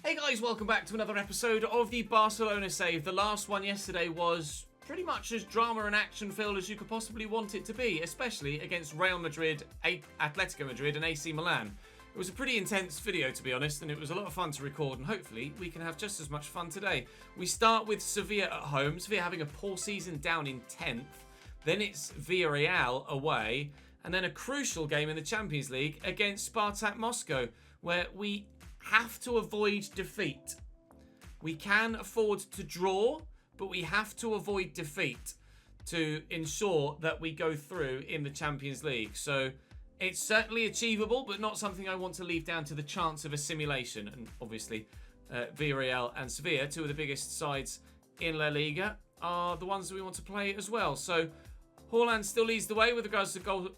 Hey guys, welcome back to another episode of the Barcelona save. The last one yesterday was pretty much as drama and action filled as you could possibly want it to be, especially against Real Madrid, Atletico Madrid and AC Milan. It was a pretty intense video, to be honest, and it was a lot of fun to record, and hopefully we can have just as much fun today. We start with Sevilla at home. Sevilla having a poor season, down in 10th. Then it's Villarreal away, and then a crucial game in the Champions League against Spartak Moscow, where we have to avoid defeat. We can afford to draw, but we have to avoid defeat to ensure that we go through in the Champions League. So it's certainly achievable, but not something I want to leave down to the chance of a simulation. And obviously, Villarreal and Sevilla, two of the biggest sides in La Liga, are the ones that we want to play as well. So Haaland still leads the way with regards to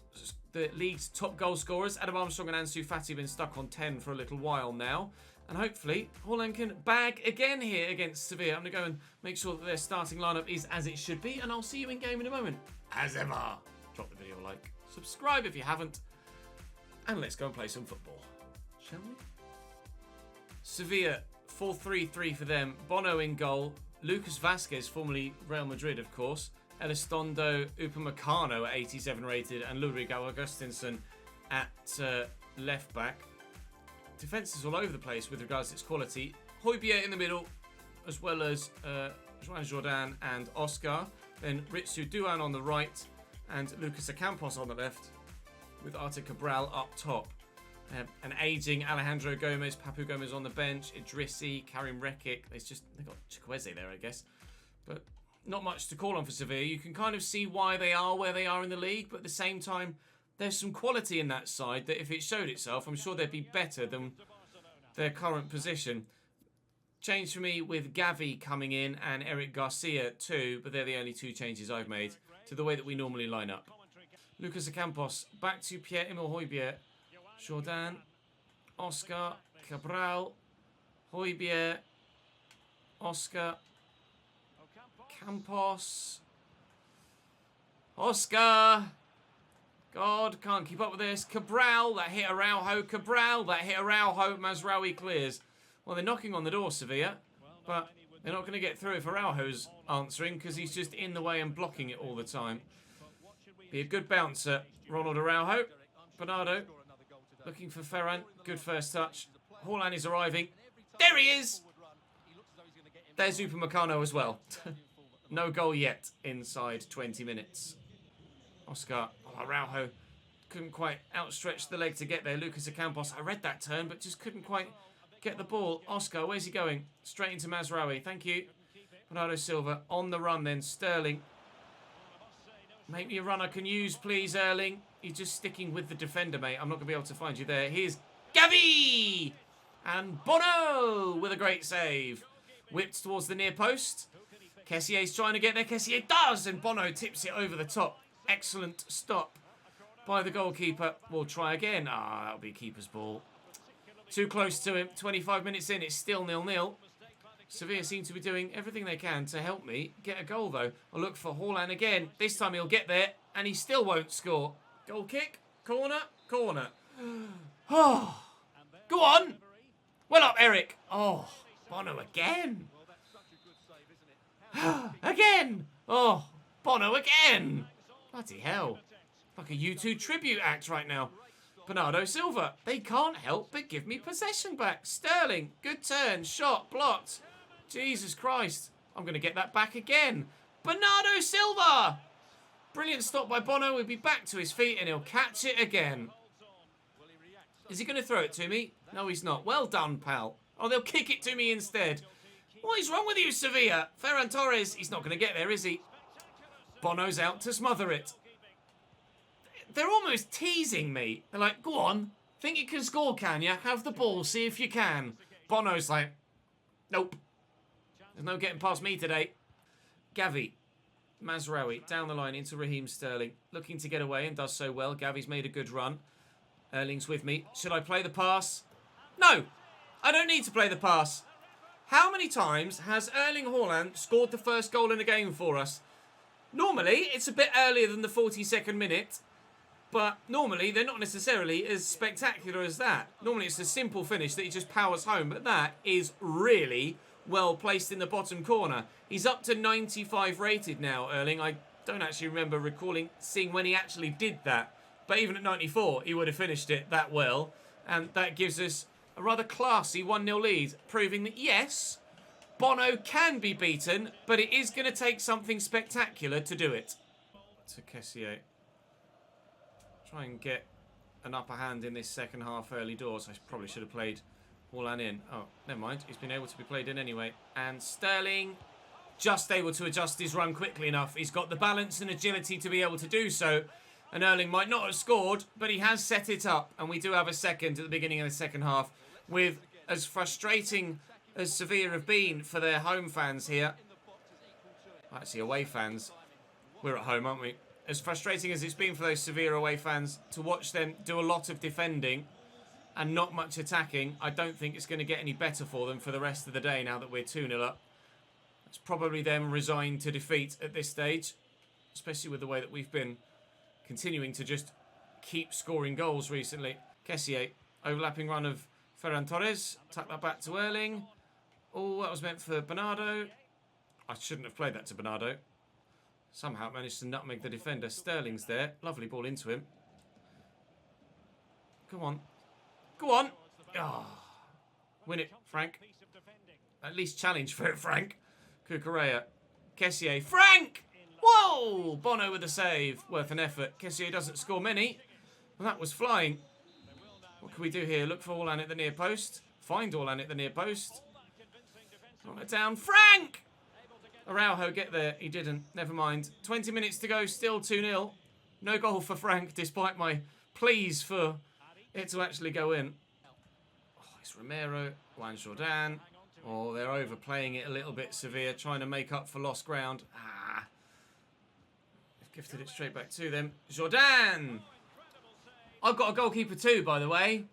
the league's top goal scorers. Adam Armstrong and Ansu Fati have been stuck on 10 for a little while now. And hopefully, Haaland can bag again here against Sevilla. I'm going to go and make sure that their starting lineup is as it should be. And I'll see you in game in a moment. As ever, drop the video a like. Subscribe if you haven't. And let's go and play some football. Shall we? Sevilla, 4-3-3 for them. Bono in goal. Lucas Vazquez, formerly Real Madrid, of course. Elizondo Upamecano at 87 rated, and Ludwig Augustinsson at left back. Defence is all over the place with regards to its quality. Højbjerg in the middle, as well as Joan Jordan and Oscar. Then Ritsu Duan on the right, and Lucas Ocampos on the left, with Arte Cabral up top. An ageing Alejandro Gomez, Papu Gomez on the bench, Idrissi, Karim Rekic. They've got Chukwueze there, I guess. But not much to call on for Sevilla. You can kind of see why they are where they are in the league, but at the same time, there's some quality in that side that if it showed itself, I'm sure they'd be better than their current position. Change for me with Gavi coming in and Eric Garcia too, but they're the only two changes I've made to the way that we normally line up. Lucas Ocampos, back to Pierre-Emile Højbjerg, Jordan, Oscar, Cabral, Højbjerg, Oscar, Campos, Oscar. God, can't keep up with this. Cabral, that hit Araujo. Cabral, that hit Araujo. Mazraoui clears. Well, they're knocking on the door, Sevilla, but they're not going to get through if Araujo's answering because he's just in the way and blocking it all the time. Be a good bouncer. Ronald Araujo. Bernardo looking for Ferran. Good first touch. Haaland is arriving. There he is. There's Upamecano as well. No goal yet inside 20 minutes. Oscar Araujo couldn't quite outstretch the leg to get there. Lucas Ocampos, I read that turn, but just couldn't quite get the ball. Oscar, where's he going? Straight into Mazraoui. Thank you. Bernardo Silva on the run then. Sterling. Make me a run I can use, please, Erling. You're just sticking with the defender, mate. I'm not going to be able to find you there. Here's Gavi! And Bono with a great save. Whipped towards the near post. Kessier's trying to get there. Kessier does, and Bono tips it over the top. Excellent stop by the goalkeeper. We'll try again. That'll be keeper's ball. Too close to him. 25 minutes in, it's still 0-0. Sevilla seem to be doing everything they can to help me get a goal, though. I'll look for Haaland again. This time he'll get there, and he still won't score. Goal kick. Corner. Corner. Oh, go on. Well up, Eric. Oh, Bono again. Again. Oh, Bono again. Bloody hell. Like a U2 tribute act right now. Bernardo Silva. They can't help but give me possession back. Sterling. Good turn. Shot. Blocked. Jesus Christ. I'm going to get that back again. Bernardo Silva. Brilliant stop by Bono. He'll be back to his feet and he'll catch it again. Is he going to throw it to me? No, he's not. Well done, pal. Oh, they'll kick it to me instead. What is wrong with you, Sevilla? Ferran Torres. He's not going to get there, is he? Bono's out to smother it. They're almost teasing me. They're like, go on. Think you can score, can you? Have the ball. See if you can. Bono's like, nope. There's no getting past me today. Gavi. Mazraoui down the line into Raheem Sterling. Looking to get away and does so well. Gavi's made a good run. Erling's with me. Should I play the pass? No. I don't need to play the pass. How many times has Erling Haaland scored the first goal in a game for us? Normally, it's a bit earlier than the 42nd minute. But normally, they're not necessarily as spectacular as that. Normally, it's a simple finish that he just powers home. But that is really well placed in the bottom corner. He's up to 95 rated now, Erling. I don't actually remember seeing when he actually did that. But even at 94, he would have finished it that well. And that gives us a rather classy 1-0 lead, proving that, yes, Bono can be beaten, but it is going to take something spectacular to do it. To Kessier. Try and get an upper hand in this second half early doors. I probably should have played Haaland in. Oh, never mind. He's been able to be played in anyway. And Sterling just able to adjust his run quickly enough. He's got the balance and agility to be able to do so. And Erling might not have scored, but he has set it up. And we do have a second at the beginning of the second half. With as frustrating as Sevilla have been for their home fans here. Actually, away fans. We're at home, aren't we? As frustrating as it's been for those Sevilla away fans to watch them do a lot of defending and not much attacking, I don't think it's going to get any better for them for the rest of the day now that we're 2-0 up. It's probably them resigned to defeat at this stage, especially with the way that we've been continuing to just keep scoring goals recently. Kessier, overlapping run of Ferran Torres. Tuck that back to Erling. Oh, that was meant for Bernardo. I shouldn't have played that to Bernardo. Somehow managed to nutmeg the defender. Sterling's there. Lovely ball into him. Go on. Go on. Oh. Win it, Frank. At least challenge for it, Frank. Cucurella. Kessier. Frank! Whoa! Bono with a save. Worth an effort. Kessier doesn't score many. Well, that was flying. What can we do here? Look for Haaland at the near post. Find Haaland at the near post. Run it down. Frank! Araujo, get there. He didn't. Never mind. 20 minutes to go. Still 2-0. No goal for Frank, despite my pleas for it to actually go in. Oh, it's Romero. Juan Jordan. Oh, they're overplaying it a little bit, Sevilla, trying to make up for lost ground. Ah. They've gifted it straight back to them. Jordan! I've got a goalkeeper too, by the way.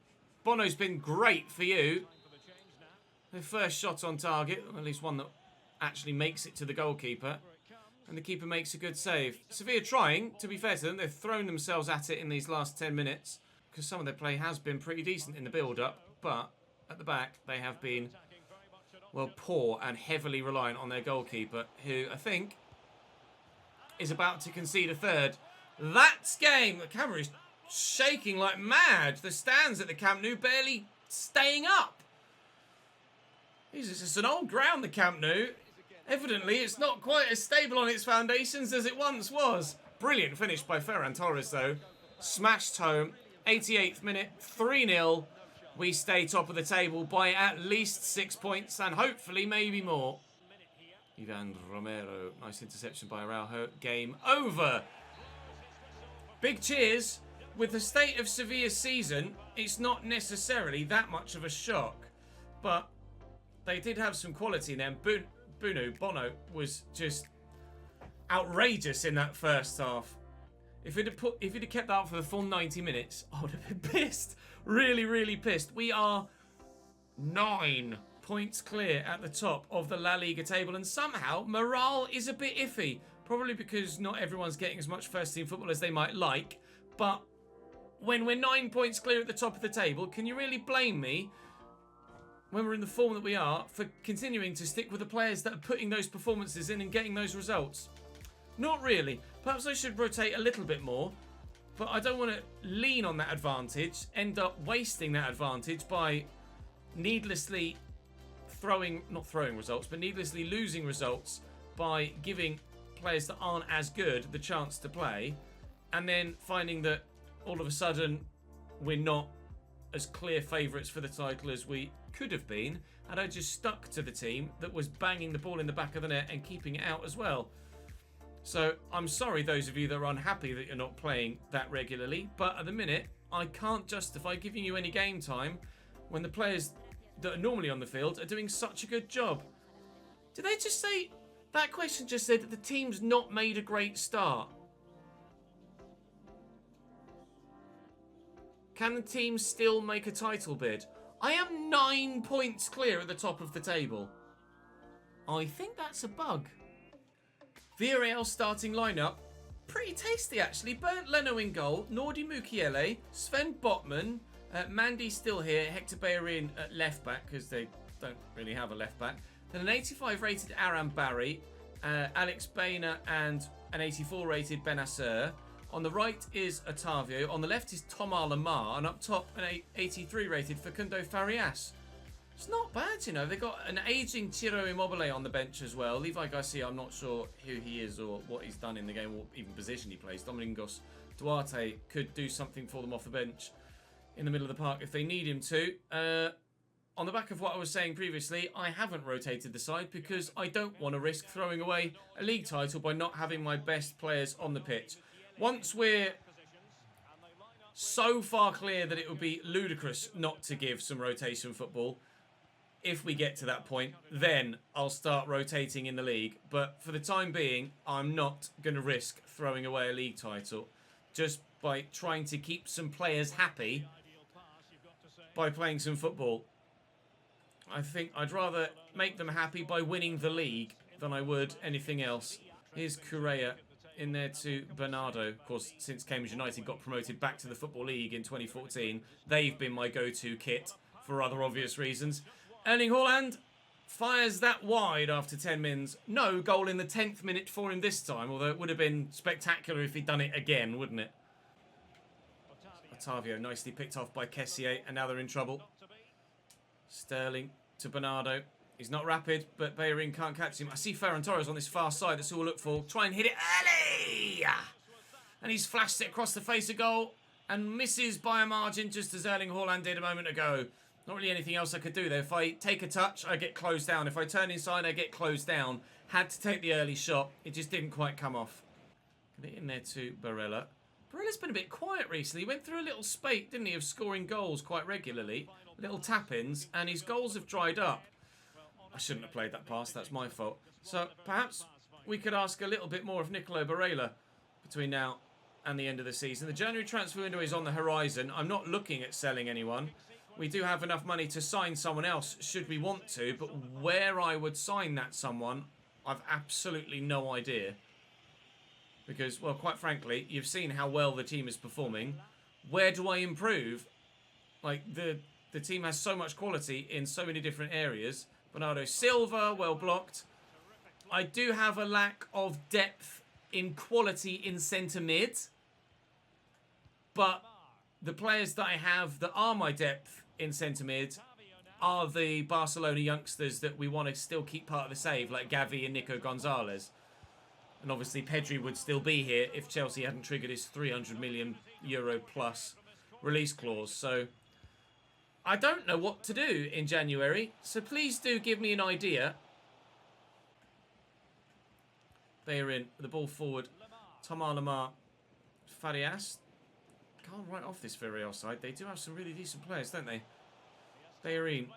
Bono's been great for you. Their first shot on target, or at least one that actually makes it to the goalkeeper. And the keeper makes a good save. Sevilla trying, to be fair to them, they've thrown themselves at it in these last 10 minutes. Because some of their play has been pretty decent in the build-up. But at the back, they have been, well, poor and heavily reliant on their goalkeeper, who I think is about to concede a third. That's game. The camera is shaking like mad. The stands at the Camp Nou barely staying up. Jesus, it's an old ground, the Camp Nou. Evidently, it's not quite as stable on its foundations as it once was. Brilliant finish by Ferran Torres, though. Smashed home. 88th minute, 3-0. We stay top of the table by at least 6 points and hopefully maybe more. Ivan Romero. Nice interception by Araujo. Game over. Big cheers. With the state of Sevilla's season, it's not necessarily that much of a shock. But they did have some quality in them. Bono was just outrageous in that first half. If he'd have kept that up for the full 90 minutes, I would have been pissed. Really, really pissed. We are 9 points clear at the top of the La Liga table, and somehow morale is a bit iffy. Probably because not everyone's getting as much first-team football as they might like. But when we're 9 points clear at the top of the table, can you really blame me, when we're in the form that we are, for continuing to stick with the players that are putting those performances in and getting those results? Not really. Perhaps I should rotate a little bit more, but I don't want to lean on that advantage, end up wasting that advantage by needlessly not throwing results, but needlessly losing results by giving players that aren't as good the chance to play, and then finding that all of a sudden we're not as clear favourites for the title as we could have been, and I just stuck to the team that was banging the ball in the back of the net and keeping it out as well. So I'm sorry those of you that are unhappy that you're not playing that regularly, but at the minute I can't justify giving you any game time when the players that are normally on the field are doing such a good job. Did they just say, that question just said that the team's not made a great start? Can the team still make a title bid? I am 9 points clear at the top of the table. I think that's a bug. Villarreal starting lineup. pretty tasty, actually. Bernd Leno in goal, Nordi Mukiele, Sven Botman, Mandy's still here, Hector Bellerin at left back, because they don't really have a left back. Then an 85 rated Aram Barry, Alex Baina, and an 84 rated Benacer. On the right is Otavio. On the left is Tomar Lamar. And up top, an 83 rated Facundo Farias. It's not bad, you know. They've got an aging Ciro Immobile on the bench as well. Levi Garcia, I'm not sure who he is or what he's done in the game or even position he plays. Domingos Duarte could do something for them off the bench in the middle of the park if they need him to. On the back of what I was saying previously, I haven't rotated the side because I don't want to risk throwing away a league title by not having my best players on the pitch. Once we're so far clear that it would be ludicrous not to give some rotation football, if we get to that point, then I'll start rotating in the league. But for the time being, I'm not going to risk throwing away a league title just by trying to keep some players happy by playing some football. I think I'd rather make them happy by winning the league than I would anything else. Here's Correa in there to Bernardo. Of course, since Cambridge United got promoted back to the Football League in 2014, they've been my go-to kit for other obvious reasons. Erling Haaland fires that wide after 10 mins. No goal in the 10th minute for him this time, although it would have been spectacular if he'd done it again, wouldn't it? Otavio nicely picked off by Kessié, and now they're in trouble. Sterling to Bernardo. He's not rapid, but Bellerin can't catch him. I see Ferran Torres on this far side. That's all we'll look for. Try and hit it early! And he's flashed it across the face of goal and misses by a margin, just as Erling Haaland did a moment ago. Not really anything else I could do there. If I take a touch, I get closed down. If I turn inside, I get closed down. Had to take the early shot. It just didn't quite come off. Get it in there to Barella. Barella's been a bit quiet recently. He went through a little spate, didn't he, of scoring goals quite regularly. Little tap-ins, and his goals have dried up. I shouldn't have played that pass. That's my fault. So perhaps we could ask a little bit more of Nicolo Barella between now and the end of the season. The January transfer window is on the horizon. I'm not looking at selling anyone. We do have enough money to sign someone else should we want to, but where I would sign that someone, I've absolutely no idea. Because, well, quite frankly, you've seen how well the team is performing. Where do I improve? Like, the team has so much quality in so many different areas. Bernardo Silva, well blocked. I do have a lack of depth in quality in centre mid. But the players that I have that are my depth in centre mid are the Barcelona youngsters that we want to still keep part of the save, like Gavi and Nico Gonzalez. And obviously Pedri would still be here if Chelsea hadn't triggered his €300 million plus release clause. So I don't know what to do in January, so please do give me an idea. Bellerin, the ball forward. Tomar Lamar. Farias. Can't write off this Villarreal side. They do have some really decent players, don't they? Bellerin.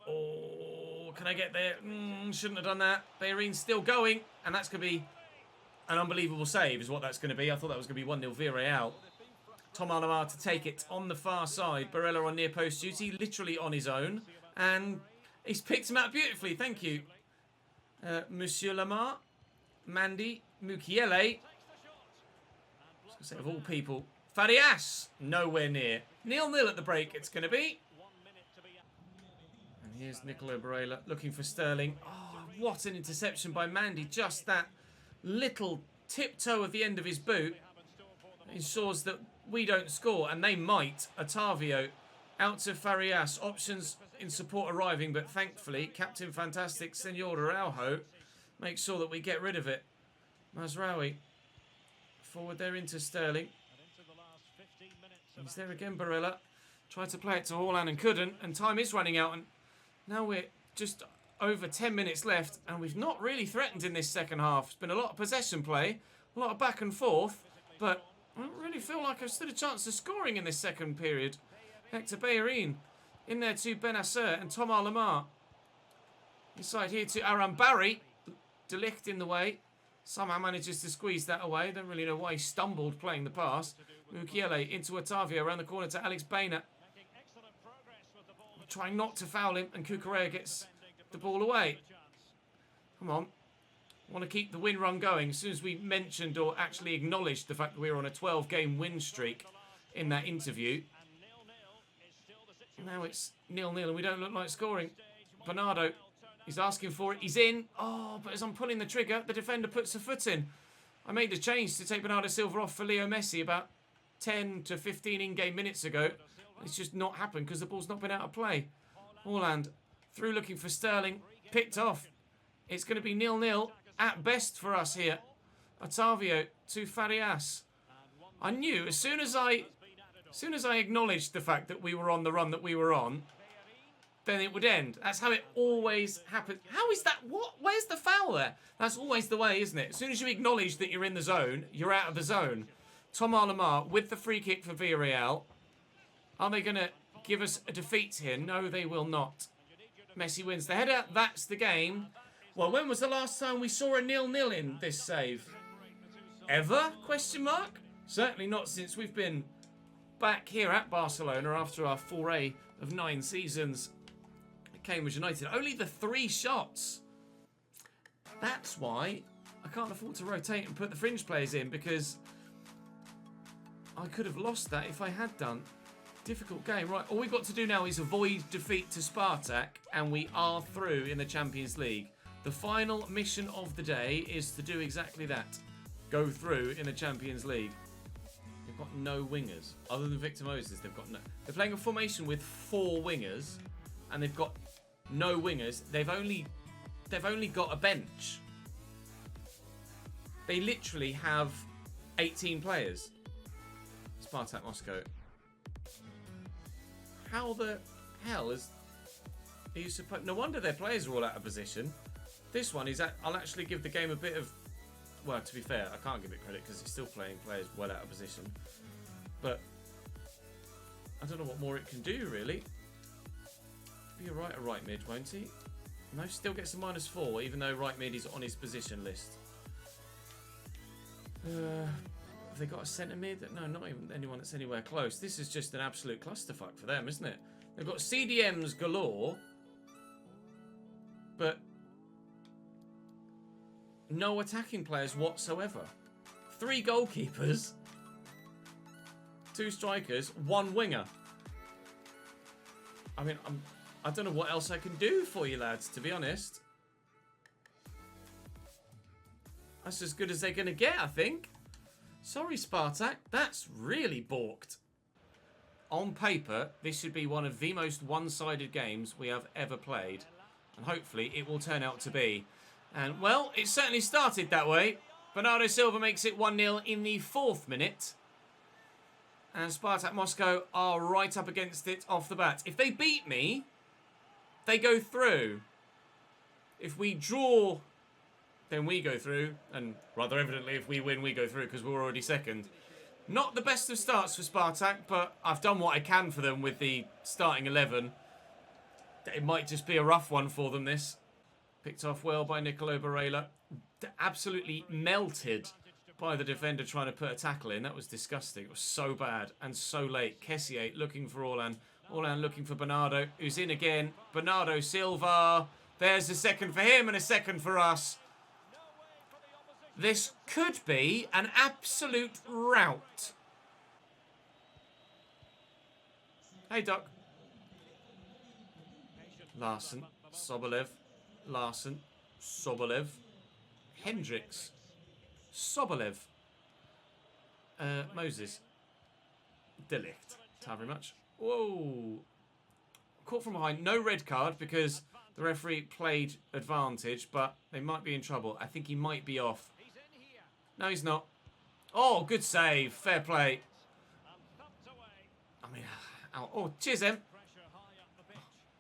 Oh, can I get there? Shouldn't have done that. Bellerin's still going, and that's going to be an unbelievable save is what that's going to be. I thought that was going to be 1-0 Villarreal. Tomar Lamar to take it on the far side. Barella on near post duty, literally on his own. And he's picked him out beautifully. Thank you, Monsieur Lamar. Mandy Mukiele. Of all people. Farias, nowhere near. 0-0 at the break it's going to be. And here's Nicolo Barella looking for Sterling. Oh, what an interception by Mandy. Just that little tiptoe of the end of his boot ensures that we don't score, and they might. Otavio out to Farias. Options in support arriving, but thankfully, Captain Fantastic Senor Araujo makes sure that we get rid of it. Mazraoui forward there into Sterling. He's there again, Barella. Tried to play it to Haaland and couldn't, and time is running out, and now we're just over 10 minutes left, and we've not really threatened in this second half. It's been a lot of possession play, a lot of back and forth, but I don't really feel like I've stood a chance of scoring in this second period. Hector Bellerin in there to Benacer and Tomar Lamar. Inside here to Aram Barry. De Ligt in the way. Somehow manages to squeeze that away. Don't really know why he stumbled playing the pass. Mukiele into Otavio around the corner to Alex Baina. Trying not to foul him, and Cucurella gets the ball away. Come on. Want to keep the win run going. As soon as we mentioned or actually acknowledged the fact that we were on a 12-game win streak in that interview. Now it's 0-0 and we don't look like scoring. Bernardo, he's asking for it. He's in. Oh, but as I'm pulling the trigger, the defender puts a foot in. I made the change to take Bernardo Silva off for Leo Messi about 10 to 15 in-game minutes ago. It's just not happened because the ball's not been out of play. Haaland through looking for Sterling. Picked off. It's going to be 0-0 at best for us here. Otavio to Farias. I knew as soon as I acknowledged the fact that we were on the run that we were on, then it would end. That's how it always happens. How is that? What? Where's the foul there? That's always the way, isn't it? As soon as you acknowledge that you're in the zone, you're out of the zone. Tom Alamar with the free kick for Villarreal. Are they going to give us a defeat here? No, they will not. Messi wins the header. That's the game. Well, when was the last time we saw a 0-0 in this save? Ever? Question mark? Certainly not since we've been back here at Barcelona after our foray of 9 seasons at Cambridge United. Only the 3 shots. That's why I can't afford to rotate and put the fringe players in, because I could have lost that if I had done. Difficult game. Right, all we've got to do now is avoid defeat to Spartak, and we are through in the Champions League. The final mission of the day is to do exactly that. Go through in the Champions League. They've got no wingers. Other than Victor Moses, they've got no... They're playing a formation with 4 wingers, and they've got no wingers. They've only got a bench. They literally have 18 players. Spartak Moscow. How the hell are you supposed... No wonder their players are all out of position. This one is... I'll actually give the game a bit of... Well, to be fair, I can't give it credit because it's still playing players well out of position. But I don't know what more it can do, really. Be a right mid, won't he? No, still gets a -4, even though right mid is on his position list. Have they got a centre mid? No, not even anyone that's anywhere close. This is just an absolute clusterfuck for them, isn't it? They've got CDMs galore, but no attacking players whatsoever. 3 goalkeepers, 2 strikers, 1 winger. I mean, I don't know what else I can do for you lads, to be honest. That's as good as they're going to get, I think. Sorry, Spartak. That's really balked. On paper, this should be one of the most one-sided games we have ever played. And hopefully it will turn out to be. And, well, it certainly started that way. Bernardo Silva makes it 1-0 in the 4th minute. And Spartak Moscow are right up against it off the bat. If they beat me, they go through. If we draw, then we go through. And rather evidently, if we win, we go through because we're already second. Not the best of starts for Spartak, but I've done what I can for them with the starting 11. It might just be a rough one for them, this. Picked off well by Nicolo Barella. Absolutely melted by the defender trying to put a tackle in. That was disgusting. It was so bad and so late. Kessier looking for Orlan. Orlan looking for Bernardo, who's in again. Bernardo Silva. There's a second for him and a second for us. This could be an absolute rout. Hey, Doc. Larson. Sobolev. Larson. Sobolev. Hendricks. Sobolev. Moses. De Ligt. Thank you very much. Whoa. Caught from behind. No red card because the referee played advantage, but they might be in trouble. I think he might be off. No, he's not. Oh, good save. Fair play. I mean, oh, cheers, them. Oh,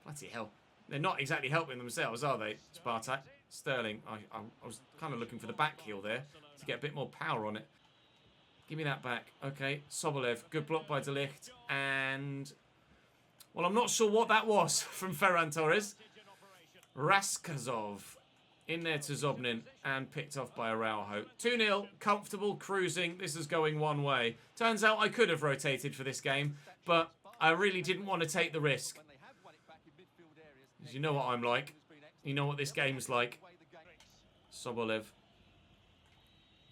bloody hell. They're not exactly helping themselves, are they, Spartak? Sterling. I was kind of looking for the back heel there to get a bit more power on it. Give me that back. Okay, Sobolev. Good block by De Ligt. And, well, I'm not sure what that was from Ferran Torres. Raskazov. In there to Zobnin and picked off by Araujo. 2-0, comfortable, cruising. This is going one way. Turns out I could have rotated for this game, but I really didn't want to take the risk. You know what I'm like. You know what this game's like. Sobolev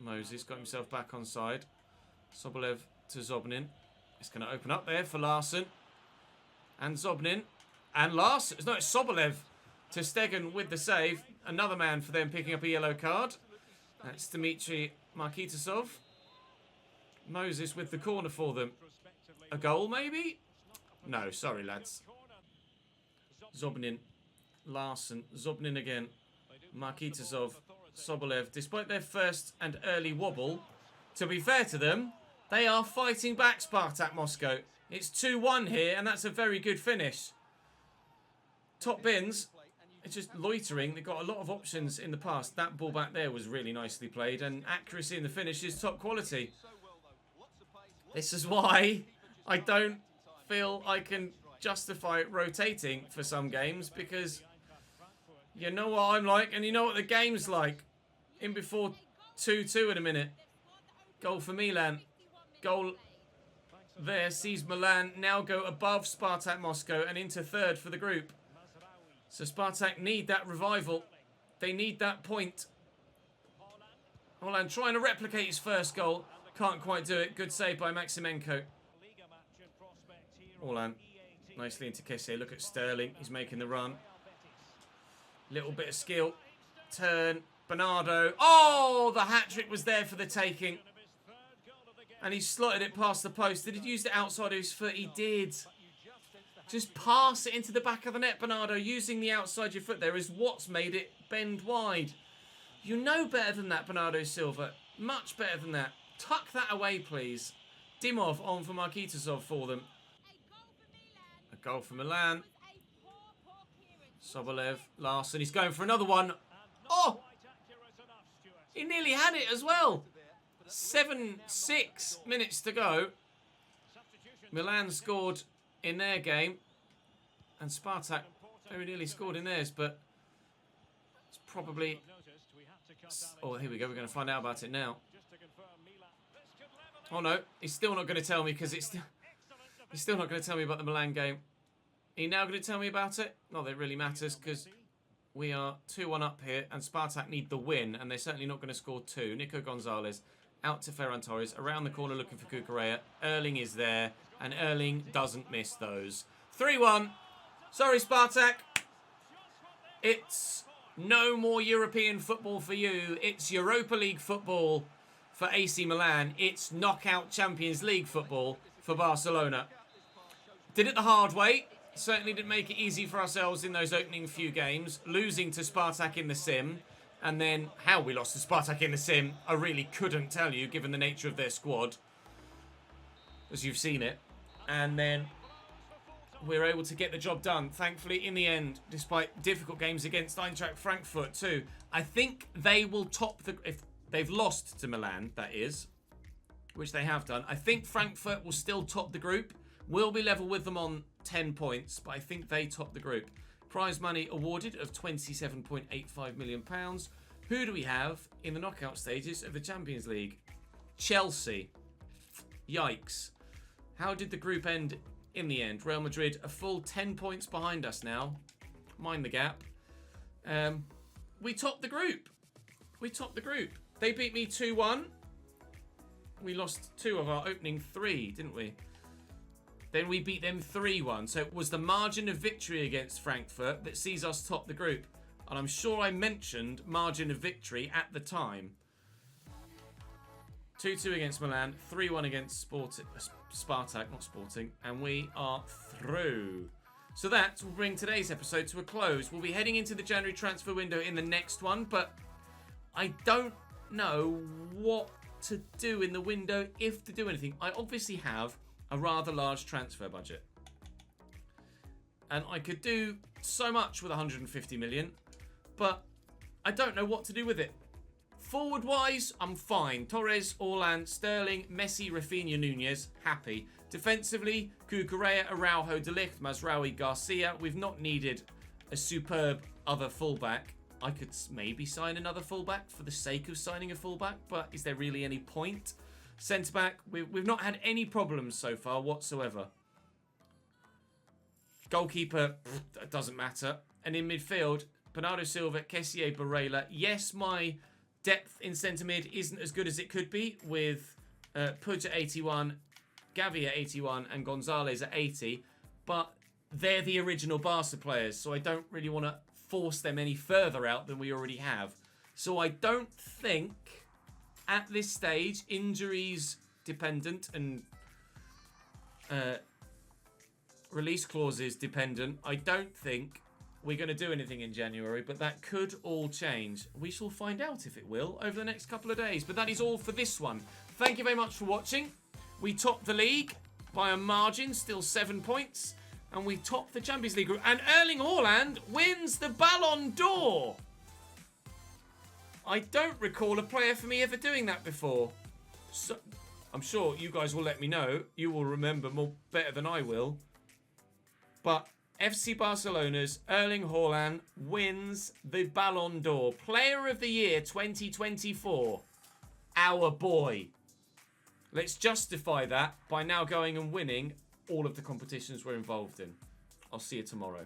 Moses got himself back on side. Sobolev to Zobnin. It's going to open up there for Larson. And Zobnin. And Larson. No, it's Sobolev to Stegen with the save. Another man for them picking up a yellow card. That's Dmitry Markitasov. Moses with the corner for them. A goal, maybe? No, sorry, lads. Zobnin. Larson. Zobnin again. Markitasov. Sobolev. Despite their first and early wobble, to be fair to them, they are fighting back Spartak Moscow. It's 2-1 here, and that's a very good finish. Top bins. It's just loitering. They've got a lot of options in the past. That ball back there was really nicely played, and accuracy in the finish is top quality. This is why I don't feel I can justify rotating for some games, because you know what I'm like, and you know what the game's like. In before 2-2 in a minute. Goal for Milan. Goal there sees Milan now go above Spartak Moscow and into third for the group. So Spartak need that revival. They need that point. Orlan trying to replicate his first goal. Can't quite do it. Good save by Maximenko. Orlan nicely into Kessié. Look at Sterling. He's making the run. Little bit of skill. Turn. Bernardo. Oh, the hat-trick was there for the taking. And he slotted it past the post. Did he use it outside of his foot? He did. Just pass it into the back of the net, Bernardo. Using the outside of your foot there is what's made it bend wide. You know better than that, Bernardo Silva. Much better than that. Tuck that away, please. Dimov on for Markitasov for them. A goal for Milan. Sobolev. Larson. He's going for another one. Oh! He nearly had it as well. 6 minutes to go. Milan scored in their game. And Spartak very nearly scored in theirs, but it's probably... Oh, here we go. We're going to find out about it now. Oh, no. He's still not going to tell me because it's... He's still not going to tell me about the Milan game. Are you now going to tell me about it? Not that it really matters because we are 2-1 up here and Spartak need the win and they're certainly not going to score 2. Nico Gonzalez out to Ferran Torres. Around the corner looking for Cucurella. Erling is there and Erling doesn't miss those. 3-1. Sorry, Spartak. It's no more European football for you. It's Europa League football for AC Milan. It's knockout Champions League football for Barcelona. Did it the hard way. Certainly didn't make it easy for ourselves in those opening few games. Losing to Spartak in the sim. And then how we lost to Spartak in the sim, I really couldn't tell you given the nature of their squad. As you've seen it. And then we're able to get the job done. Thankfully, in the end, despite difficult games against Eintracht Frankfurt too. I think they will top the... If they've lost to Milan, that is. Which they have done. I think Frankfurt will still top the group. We'll be level with them on 10 points, but I think they top the group. Prize money awarded of £27.85 million. Who do we have in the knockout stages of the Champions League? Chelsea. Yikes. How did the group end in the end? Real Madrid a full 10 points behind us now. Mind the gap. We topped the group. We topped the group. They beat me 2-1. We lost 2 of our opening 3, didn't we? Then we beat them 3-1. So it was the margin of victory against Frankfurt that sees us top the group. And I'm sure I mentioned margin of victory at the time. 2-2 against Milan. 3-1 against Spartak, not Sporting. And we are through. So that will bring today's episode to a close. We'll be heading into the January transfer window in the next one. But I don't know what to do in the window, if to do anything. I obviously have a rather large transfer budget. And I could do so much with 150 million, but I don't know what to do with it. Forward-wise, I'm fine. Torres, Orlan, Sterling, Messi, Rafinha, Nunez, happy. Defensively, Cucurella, Araujo, De Ligt, Mazraoui, Garcia. We've not needed a superb other fullback. I could maybe sign another fullback for the sake of signing a fullback, but is there really any point? Centre-back, we've not had any problems so far whatsoever. Goalkeeper, doesn't matter. And in midfield, Bernardo Silva, Kessié, Barella. Yes, my depth in centre mid isn't as good as it could be with Pudge at 81, Gavi at 81, and Gonzalez at 80. But they're the original Barca players, so I don't really want to force them any further out than we already have. So I don't think, at this stage, injuries dependent and release clauses dependent, I don't think we're going to do anything in January, but that could all change. We shall find out if it will over the next couple of days. But that is all for this one. Thank you very much for watching. We topped the league by a margin, still 7 points. And we topped the Champions League group. And Erling Haaland wins the Ballon d'Or. I don't recall a player for me ever doing that before. So, I'm sure you guys will let me know. You will remember more better than I will. But FC Barcelona's Erling Haaland wins the Ballon d'Or. Player of the Year 2024. Our boy. Let's justify that by now going and winning all of the competitions we're involved in. I'll see you tomorrow.